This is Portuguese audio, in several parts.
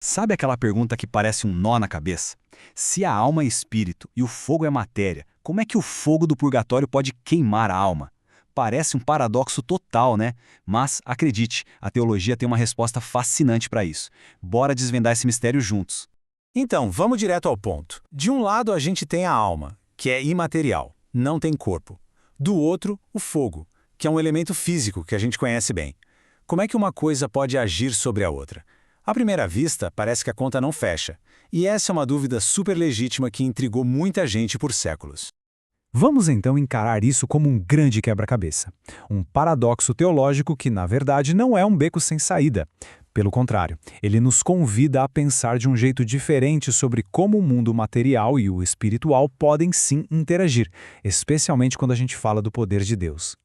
Sabe aquela pergunta que parece um nó na cabeça? Se a alma é espírito e o fogo é matéria, como é que o fogo do purgatório pode queimar a alma? Parece um paradoxo total, né? Mas, acredite, a teologia tem uma resposta fascinante para isso. Bora desvendar esse mistério juntos. Então, vamos direto ao ponto. De um lado, a gente tem a alma, que é imaterial, não tem corpo. Do outro, o fogo, que é um elemento físico que a gente conhece bem. Como é que uma coisa pode agir sobre a outra? À primeira vista, parece que a conta não fecha. E essa é uma dúvida super legítima que intrigou muita gente por séculos. Vamos então encarar isso como um grande quebra-cabeça. Um paradoxo teológico que, na verdade, não é um beco sem saída. Pelo contrário, ele nos convida a pensar de um jeito diferente sobre como o mundo material e o espiritual podem sim interagir, especialmente quando a gente fala do poder de Deus.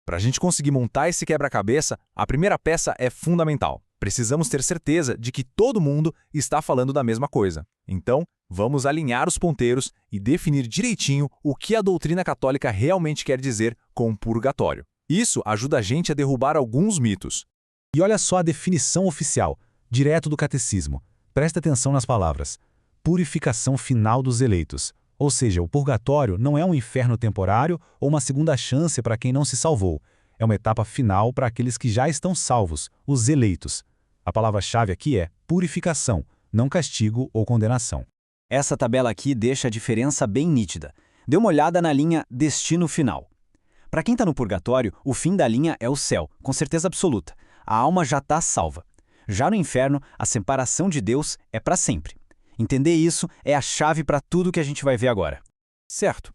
Para a gente conseguir montar esse quebra-cabeça, a primeira peça é fundamental. Precisamos ter certeza de que todo mundo está falando da mesma coisa. Então, vamos alinhar os ponteiros e definir direitinho o que a doutrina católica realmente quer dizer com purgatório. Isso ajuda a gente a derrubar alguns mitos. E olha só a definição oficial, direto do catecismo. Presta atenção nas palavras. Purificação final dos eleitos. Ou seja, o purgatório não é um inferno temporário ou uma segunda chance para quem não se salvou. É uma etapa final para aqueles que já estão salvos, os eleitos. A palavra-chave aqui é purificação, não castigo ou condenação. Essa tabela aqui deixa a diferença bem nítida. Dê uma olhada na linha destino final. Para quem está no purgatório, o fim da linha é o céu, com certeza absoluta. A alma já está salva. Já no inferno, a separação de Deus é para sempre. Entender isso é a chave para tudo que a gente vai ver agora. Certo.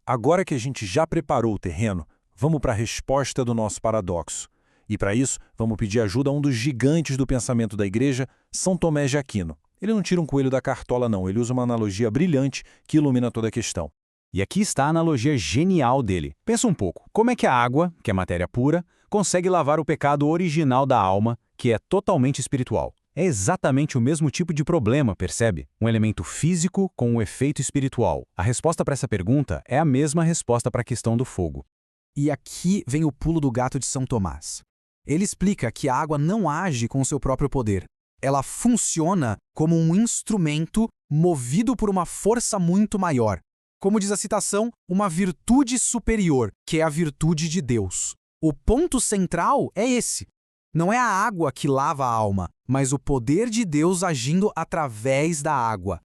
Agora que a gente já preparou o terreno, vamos para a resposta do nosso paradoxo. E para isso, vamos pedir ajuda a um dos gigantes do pensamento da igreja, São Tomé de Aquino. Ele não tira um coelho da cartola não, ele usa uma analogia brilhante que ilumina toda a questão. E aqui está a analogia genial dele. Pensa um pouco, como é que a água, que é matéria pura, consegue lavar o pecado original da alma, que é totalmente espiritual? É exatamente o mesmo tipo de problema, percebe? Um elemento físico com um efeito espiritual. A resposta para essa pergunta é a mesma resposta para a questão do fogo. E aqui vem o pulo do gato de São Tomás. Ele explica que a água não age com seu próprio poder. Ela funciona como um instrumento movido por uma força muito maior. Como diz a citação, uma virtude superior, que é a virtude de Deus. O ponto central é esse. Não é a água que lava a alma, mas o poder de Deus agindo através da água.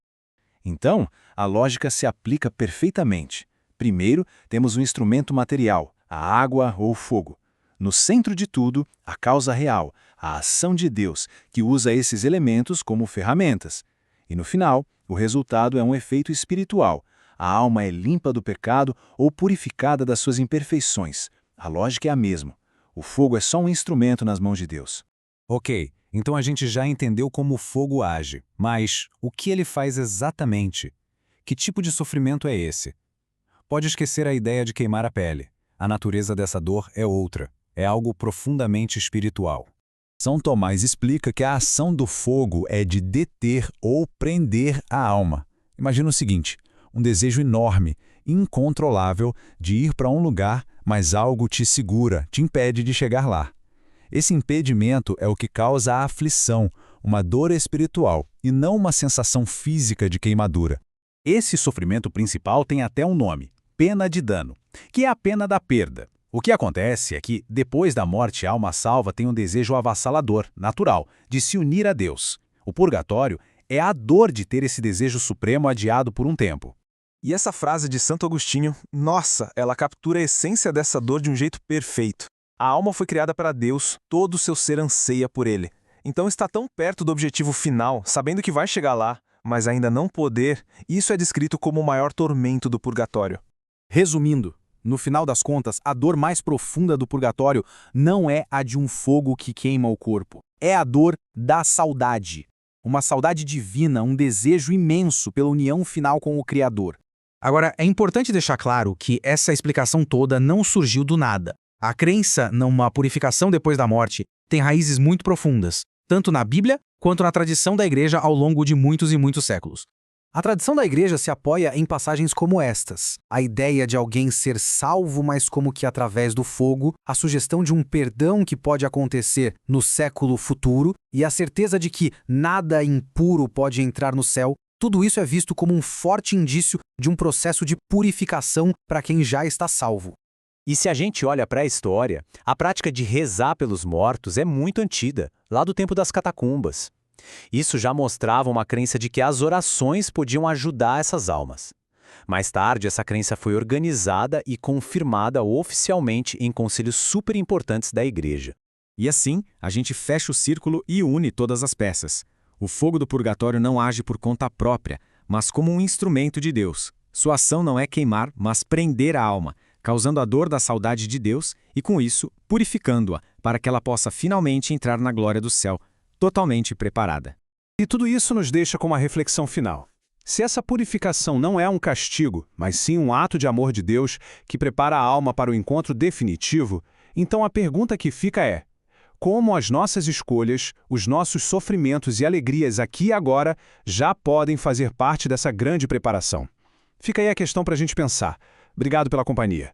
Então, a lógica se aplica perfeitamente. Primeiro, temos um instrumento material, a água ou o fogo. No centro de tudo, a causa real, a ação de Deus, que usa esses elementos como ferramentas. E no final, o resultado é um efeito espiritual. A alma é limpa do pecado ou purificada das suas imperfeições. A lógica é a mesma. O fogo é só um instrumento nas mãos de Deus. Ok, então a gente já entendeu como o fogo age, mas o que ele faz exatamente? Que tipo de sofrimento é esse? Pode esquecer a ideia de queimar a pele. A natureza dessa dor é outra. É algo profundamente espiritual. São Tomás explica que a ação do fogo é de deter ou prender a alma. Imagina o seguinte, um desejo enorme, incontrolável de ir para um lugar, mas algo te segura, te impede de chegar lá. Esse impedimento é o que causa a aflição, uma dor espiritual, e não uma sensação física de queimadura. Esse sofrimento principal tem até um nome, pena de dano, que é a pena da perda. O que acontece é que, depois da morte, a alma salva tem um desejo avassalador, natural, de se unir a Deus. O purgatório é a dor de ter esse desejo supremo adiado por um tempo. E essa frase de Santo Agostinho, nossa, ela captura a essência dessa dor de um jeito perfeito. A alma foi criada para Deus, todo o seu ser anseia por ele. Então está tão perto do objetivo final, sabendo que vai chegar lá, mas ainda não poder, isso é descrito como o maior tormento do purgatório. Resumindo, no final das contas, a dor mais profunda do purgatório não é a de um fogo que queima o corpo. É a dor da saudade. Uma saudade divina, um desejo imenso pela união final com o Criador. Agora, é importante deixar claro que essa explicação toda não surgiu do nada. A crença numa purificação depois da morte tem raízes muito profundas, tanto na Bíblia quanto na tradição da Igreja ao longo de muitos e muitos séculos. A tradição da Igreja se apoia em passagens como estas. A ideia de alguém ser salvo, mas como que através do fogo, a sugestão de um perdão que pode acontecer no século futuro e a certeza de que nada impuro pode entrar no céu. Tudo isso é visto como um forte indício de um processo de purificação para quem já está salvo. E se a gente olha para a história, a prática de rezar pelos mortos é muito antiga, lá do tempo das catacumbas. Isso já mostrava uma crença de que as orações podiam ajudar essas almas. Mais tarde, essa crença foi organizada e confirmada oficialmente em concílios super importantes da Igreja. E assim, a gente fecha o círculo e une todas as peças. O fogo do purgatório não age por conta própria, mas como um instrumento de Deus. Sua ação não é queimar, mas prender a alma, causando a dor da saudade de Deus e, com isso, purificando-a, para que ela possa finalmente entrar na glória do céu, totalmente preparada. E tudo isso nos deixa com uma reflexão final. Se essa purificação não é um castigo, mas sim um ato de amor de Deus que prepara a alma para o encontro definitivo, então a pergunta que fica é: como as nossas escolhas, os nossos sofrimentos e alegrias aqui e agora já podem fazer parte dessa grande preparação? Fica aí a questão para a gente pensar. Obrigado pela companhia.